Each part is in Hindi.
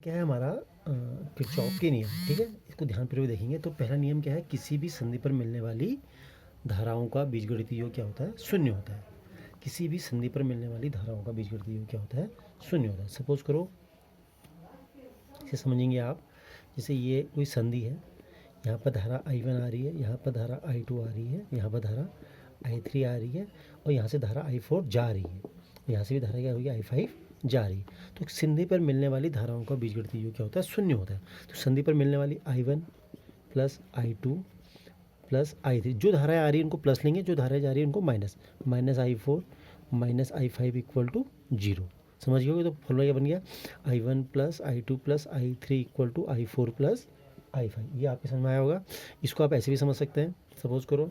क्या है हमारा किरचॉफ के नियम। ठीक है, इसको ध्यानपूर्वक देखेंगे तो पहला नियम क्या है, किसी भी संधि पर मिलने वाली धाराओं का बीजगणितीय योग क्या होता है, शून्य होता है। किसी भी संधि पर मिलने वाली धाराओं का बीजगणितीय योग क्या होता है, शून्य होता है। सपोज करो, इसे समझेंगे आप, जैसे ये कोई संधि है, यहाँ पर धारा I1 आ रही है, यहाँ पर धारा I2 आ रही है, यहाँ पर धारा I3 आ रही है और यहाँ से धारा I4 जा रही है, यहाँ से भी धारा क्या होगी, I5 जा रही है। तो संधि पर मिलने वाली धाराओं का बीजगणितीय योग क्या होता है, शून्य होता है। तो संधि पर मिलने वाली I1 plus I2 plus I3, जो धाराएँ आ रही है उनको प्लस लेंगे, जो धाराएँ जा रही है उनको minus, minus I4 minus I5 equal to zero. समझ गए? तो फॉर्मूला क्या बन गया, I1 plus I2 plus I3 equal to I4 plus I5। ये आपके समझ में आया होगा। इसको आप ऐसे भी समझ सकते हैं। सपोज करो,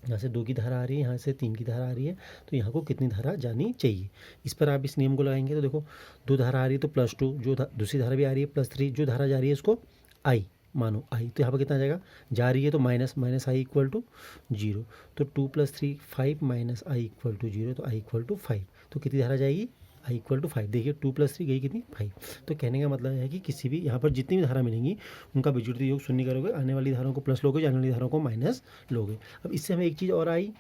यहाँ से 2 की धारा आ रही है, यहाँ से 3 की धारा आ रही है, तो यहाँ को कितनी धारा जानी चाहिए, इस पर आप इस नियम को लगाएंगे। तो देखो, 2 धारा आ रही है तो +2, जो दूसरी धारा भी आ रही है +3, जो धारा जा रही है इसको I मानो I, तो यहाँ पर कितना आ जाएगा, जा रही है तो minus, minus I equal to zero. तो 2 + 3 5 minus I equal to zero, तो I इक्वल टू 5। तो कितनी धारा जाएगी, I इक्वल टू 5। देखिए 2 + 3 गई कितनी, 5। तो कहने का मतलब है कि किसी भी यहाँ पर जितनी भी धारा मिलेंगी उनका बीजगणितीय योग शून्य करोगे, आने वाली धाराओं को प्लस लोगे, आने वाली धाराओं को माइनस लोगे। अब इससे हमें एक चीज़ और आई,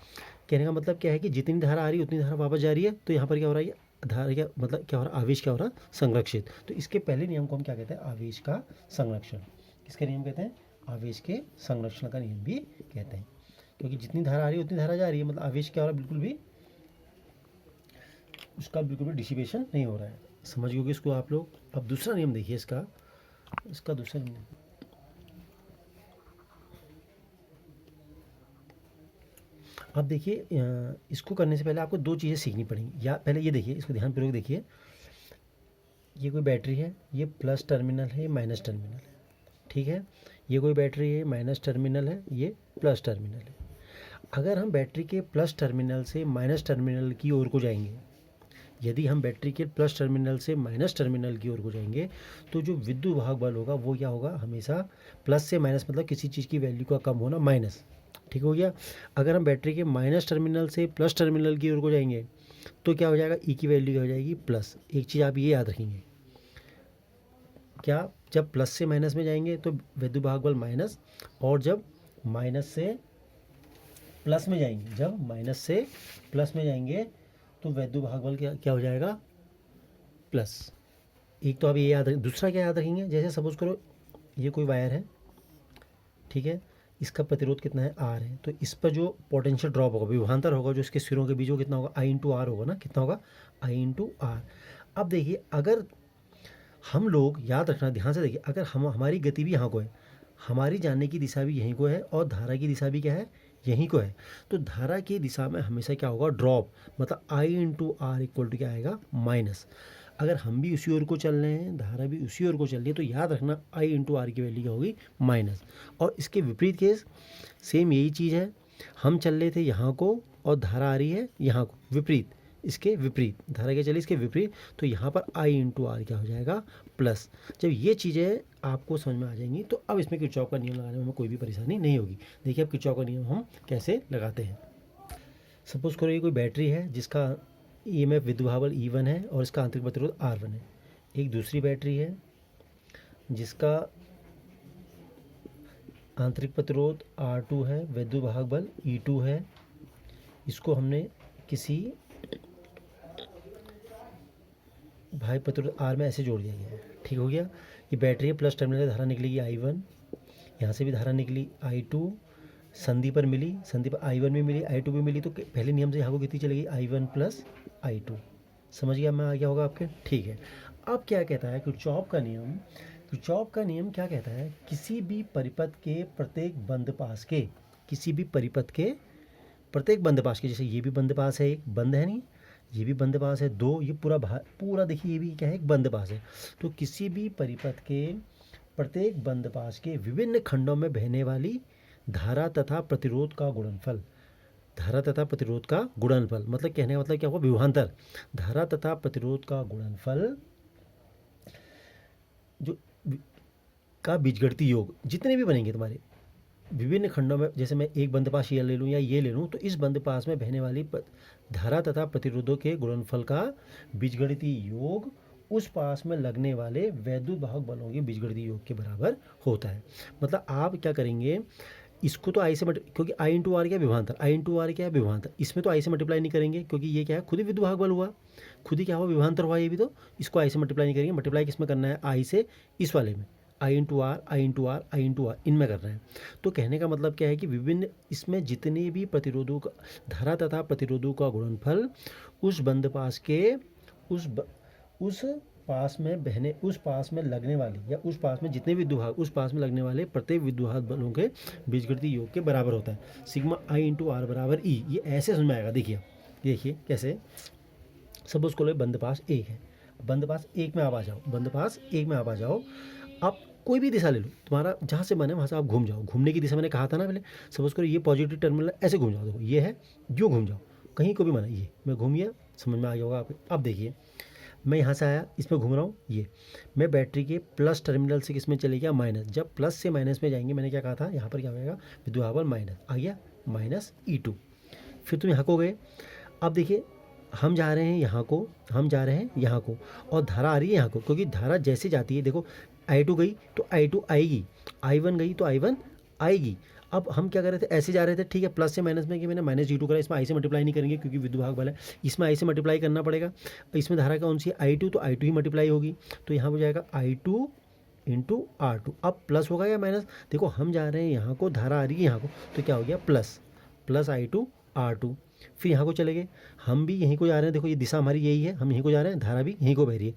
कहने का मतलब क्या है कि जितनी धारा आ रही है उतनी धारा वापस जा रही है। तो यहाँ पर क्या हो रहा है, धारा क्या मतलब क्या हो रहा है, आवेश क्या हो रहा है, संरक्षित। तो इसके पहले नियम को हम क्या कहते हैं, आवेश का संरक्षण। किसका नियम कहते हैं, आवेश के संरक्षण का नियम भी कहते हैं। क्योंकि जितनी धारा आ रही है उतनी धारा जा रही है, मतलब आवेश क्या हो रहा है, बिल्कुल भी उसका बिल्कुल भी डिसिपेशन नहीं हो रहा है। समझ गए इसको आप लोग। अब दूसरा नियम देखिए इसका, इसका दूसरा नियम, अब देखिए इसको करने से पहले आपको 2 चीज़ें सीखनी पड़ेंगी। या पहले ये देखिए, इसको ध्यानपूर्वक देखिए, ये कोई बैटरी है, ये प्लस टर्मिनल है, ये माइनस टर्मिनल है। ठीक है, ये कोई बैटरी है, माइनस टर्मिनल है, ये प्लस टर्मिनल है। अगर हम बैटरी के प्लस टर्मिनल से माइनस टर्मिनल की ओर को जाएंगे, यदि हम बैटरी के प्लस टर्मिनल से माइनस टर्मिनल की ओर को जाएंगे, तो जो विद्युत वाहक बल होगा वो क्या होगा, हमेशा प्लस से माइनस, मतलब किसी चीज़ की वैल्यू का कम होना, माइनस। ठीक हो गया। अगर हम बैटरी के माइनस टर्मिनल से प्लस टर्मिनल की ओर को जाएंगे तो क्या हो जाएगा, ई की वैल्यू क्या हो जाएगी, प्लस। एक चीज़ आप ये याद रखेंगे, क्या, जब प्लस से माइनस में जाएंगे तो विद्युत वाहक बल माइनस, और जब माइनस से प्लस में जाएंगे, जब माइनस से प्लस में जाएंगे तो वैद्युत भाग बल क्या क्या हो जाएगा, प्लस। एक तो आप ये याद रखें। दूसरा क्या याद रखेंगे, जैसे सपोज करो ये कोई वायर है, ठीक है, इसका प्रतिरोध कितना है, आर है, तो इस पर जो पोटेंशियल ड्रॉप होगा, विभवांतर होगा जो इसके सिरों के बीच, वो कितना होगा, I/R होगा ना, कितना होगा, I/R। अब देखिए, अगर हम लोग याद रखना, ध्यान से देखिए, अगर हम, हमारी गति भी यहाँ को है, हमारी जाने की दिशा भी यहीं को है, और धारा की दिशा भी क्या है, यहीं को है, तो धारा की दिशा में हमेशा क्या होगा, ड्रॉप, मतलब I/R इक्वल टू क्या आएगा, माइनस। अगर हम भी उसी ओर को चल रहे हैं, धारा भी उसी ओर को चल रही है, तो याद रखना I/R की वैल्यू क्या होगी, माइनस। और इसके विपरीत केस सेम यही चीज़ है, हम चल रहे थे यहाँ को और धारा आ रही है यहाँ को, विपरीत, इसके विपरीत धारा क्या चली, इसके विपरीत, तो यहाँ पर I/R क्या हो जाएगा, प्लस। जब ये चीज़ें आपको समझ में आ जाएंगी तो अब इसमें किरचॉफ का नियम लगाने में हमें कोई भी परेशानी नहीं होगी। देखिए अब किरचॉफ का नियम हम कैसे लगाते हैं। सपोज करो ये कोई बैटरी है जिसका EMF विद्युत भार बल E1 है और इसका आंतरिक प्रतिरोध R1 है। एक दूसरी बैटरी है जिसका आंतरिक प्रतिरोध R2 है, विद्युत भाग बल E2 है। इसको हमने किसी भाई प्रतिरोध R में ऐसे जोड़ दिया गया है। ठीक हो गया। ये बैटरी है, प्लस टर्मिनल से धारा निकलेगी I1, यहाँ से भी धारा निकली I2, संधि पर मिली, संधि पर I1 भी मिली, I2 भी मिली, तो पहले नियम से यहाँ को कितनी चलेगी, I1 प्लस I2। समझ गया मैं, आ गया होगा आपके। ठीक है, अब क्या कहता है किरचॉफ का नियम, किरचॉफ का नियम क्या कहता है, किसी भी परिपथ के प्रत्येक बंद पास के, किसी भी परिपथ के प्रत्येक बंद पास के, जैसे ये भी बंद पास है, एक बंद है नहीं, ये भी बंद पास है, 2, ये पूरा देखिए, ये भी क्या है, एक बंद पास है। तो किसी भी परिपथ के प्रत्येक बंद पास के विभिन्न खंडों में बहने वाली धारा तथा प्रतिरोध का गुणनफल, धारा तथा प्रतिरोध का गुणनफल, मतलब कहने का मतलब क्या हुआ, विभवांतर, धारा तथा प्रतिरोध का गुणनफल जो का बीजगणितीय योग, जितने भी बनेंगे तुम्हारे विभिन्न खंडों में, जैसे मैं एक बंद पास ये ले लूँ या ये ले लूँ, तो इस बंद पास में बहने वाली धारा तथा प्रतिरोधों के गुणनफल का बीजगणितीय योग उस पास में लगने वाले वैद्युत वाहक बलों के बीजगणितीय योग के बराबर होता है। मतलब आप क्या करेंगे, इसको तो आई से क्योंकि आई इंटू आर क्या विभवांतर, आई इंटू आर क्या है विभवांतर, इसमें तो आई से मल्टीप्लाई नहीं करेंगे क्योंकि ये क्या है खुद ही विद्युत वाहक बल हुआ, खुद ही क्या हुआ विभवांतर हुआ ये भी, तो इसको आई से मल्टीप्लाई नहीं करेंगे। मल्टीप्लाई किस में करना है, आई से इस वाले में, I into R I into R I into R इनमें कर रहे हैं। तो कहने का मतलब क्या है कि विभिन्न इसमें जितने भी प्रतिरोधों का धारा तथा प्रतिरोधों का गुणनफल उस बंद पास के उस पास में बहने, उस पास में लगने वाली या उस पास में जितने विद्युत वाहक उस पास में लगने वाले प्रत्येक विद्युत वाहक बलों के बीजगणितीय योग के बराबर होता है। सिग्मा आई इंटू आर बराबर ई, ये ऐसे समझ में आएगा। देखिए कैसे, सपोज को लो बंद पास एक है, बंद पास एक में आप आ जाओ, बंद पास एक में आप आ जाओ। आप कोई भी दिशा ले लो, तुम्हारा जहाँ से मन है वहाँ से आप घूम जाओ। घूमने की दिशा मैंने कहा था ना पहले, सपोज करो ये पॉजिटिव टर्मिनल ऐसे घूम जाओ, देखो ये है जो घूम जाओ कहीं को भी मन है, ये मैं घूम गया, समझ में आ गया होगा आपको। अब देखिए मैं यहाँ से आया, इसमें घूम रहा हूँ, ये मैं बैटरी के प्लस टर्मिनल से किस में चले गया माइनस। जब प्लस से माइनस में जाएंगे, मैंने क्या कहा था यहाँ पर क्या हो जाएगा विद्युत वाहक बल माइनस आ गया, माइनस E2। फिर तुम यहाँ को गए, अब देखिए हम जा रहे हैं यहाँ को, हम जा रहे हैं यहाँ को, और धारा आ रही है यहाँ को, क्योंकि धारा जैसे जाती है देखो I2 गई तो I2 आएगी, I1 गई तो I1 आएगी। अब हम क्या कर रहे थे, ऐसे जा रहे थे, ठीक है, प्लस से माइनस में कि मैंने माइनस G2 करा, इसमें आई से मल्टीप्लाई नहीं करेंगे क्योंकि विद्युत भाग वाला है, इसमें आई से मल्टीप्लाई करना पड़ेगा। इसमें धारा कौन सी है I2, तो I2 ही मल्टीप्लाई होगी, तो यहाँ हो जाएगा I2 इंटू R2। अब प्लस होगा या माइनस, देखो हम जा रहे हैं यहाँ को, धारा आ रही है यहाँ को, तो क्या हो गया प्लस, प्लस I2 R2। फिर यहाँ को चले गए, हम भी यहीं को जा रहे हैं, देखो ये दिशा हमारी यही है, हम यहीं को जा रहे हैं, धारा भी यहीं को बह रही है,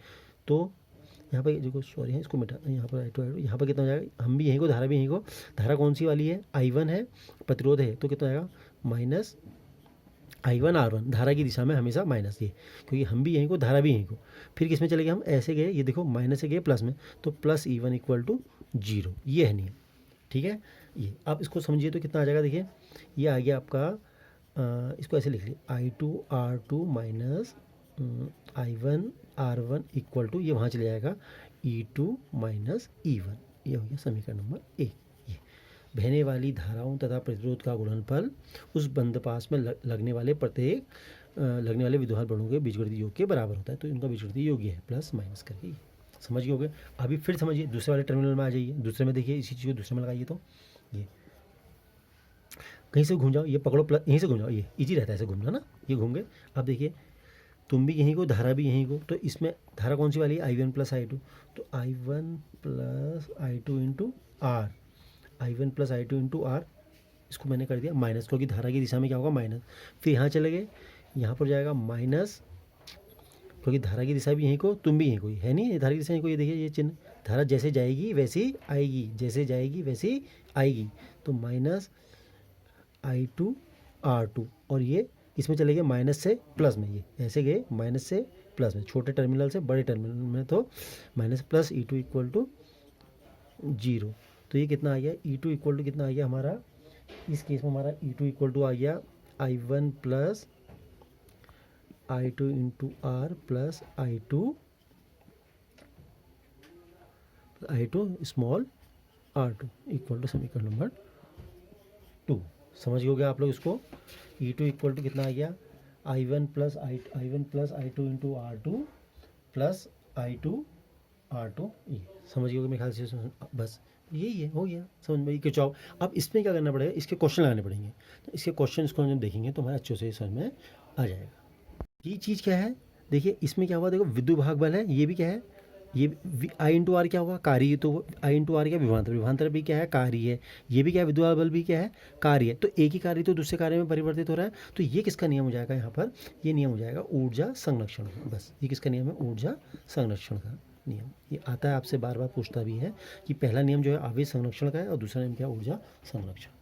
तो यहाँ पर देखो सॉरी है, इसको मिटा, यहाँ पर I2 यहाँ पर कितना हो जाएगा, हम भी यहीं को, धारा भी यहीं को, धारा कौन सी वाली है I1 है, प्रतिरोध है, तो कितना आएगा माइनस I1 R1, धारा की दिशा में हमेशा माइनस, ये क्योंकि हम भी यहीं को, धारा भी यहीं को। फिर किस में चले गए, हम ऐसे गए, ये देखो माइनस से गए प्लस में, तो प्लस E1 इक्वल टू 0, ये है नियम, ठीक है। ये आप इसको समझिए तो कितना आ जाएगा, देखिए ये आ गया आपका, इसको ऐसे लिख लिया I2 R2 minus I1 R1 equal to, ये वहाँ चले जाएगा E2 माइनस E1, ये हो गया समीकरण नंबर 1। ये बहने वाली धाराओं तथा प्रतिरोध का गुणनफल उस बंद पास में लगने वाले विद्युत बलों के बीजगणितीय योग के बराबर होता है, तो इनका बीजगणितीय योग ये है प्लस माइनस करके, ये समझ गए होगे। अभी फिर समझिए दूसरे वाले टर्मिनल में आ जाइए, दूसरे में देखिए इसी चीज़ को दूसरे में लगाइए, तो ये कहीं से घूम जाओ, ये पकड़ो प्लस, यहीं से घूम जाओ, ये इजी रहता है ऐसे घूमना ना, ये घूम गए। अब देखिए तुम भी यहीं को, धारा भी यहीं को, तो इसमें धारा कौन सी वाली है I1 प्लस I2, तो I1 plus I2 into R, I1 plus I2 into R, इसको मैंने कर दिया माइनस, क्योंकि धारा की दिशा में क्या होगा माइनस। फिर यहाँ चले गए, यहाँ पर जाएगा माइनस, क्योंकि धारा की दिशा भी यहीं को, तुम भी यहीं को ही है, नहीं धारा की दिशा यहीं को, ये देखिए ये चिन्ह, धारा जैसे जाएगी वैसी आएगी, जैसे जाएगी वैसी आएगी, तो माइनस I2 R2, और ये इसमें चले गए माइनस से प्लस में, ये ऐसे गए माइनस से प्लस में, छोटे टर्मिनल से बड़े टर्मिनल में, तो minus plus E2 equal to 0। तो ये कितना आ गया E2 इक्वल टू कितना आ गया हमारा, इस केस में हमारा E2 इक्वल टू आ गया I1 plus I2 into R plus I2 small R2 equal to समीकरण नंबर 2। समझ गए आप लोग इसको। E2 इक्वल टू कितना आ गया I1 plus I2 into R2 plus I2 R2, ये समझ गए मेरे ख्याल से, बस यही है, हो गया समझ में कि चाहो। अब इसमें क्या करना पड़ेगा, इसके क्वेश्चन लगाने पड़ेंगे, तो इसके क्वेश्चन इसको हम देखेंगे तो हमारे अच्छे से समझ में आ जाएगा। ये चीज़ क्या है, देखिए इसमें क्या हुआ, देखो विद्युत भाग बल है, ये भी क्या है, ये आई इंटू आर क्या हुआ कार्य, तो आई इंटू आर क्या विभवांतर, विभवांतर भी क्या है कार्य है, ये भी क्या है विद्युत बल भी क्या है कार्य है, तो एक ही कार्य तो दूसरे कार्य में परिवर्तित हो रहा है, तो ये किसका नियम हो जाएगा यहाँ पर, ये नियम हो जाएगा ऊर्जा संरक्षण का। बस ये किसका नियम है, ऊर्जा संरक्षण का नियम। ये आता है आपसे बार बार पूछता भी है कि पहला नियम जो है आवेश संरक्षण का है और दूसरा नियम क्या है ऊर्जा संरक्षण।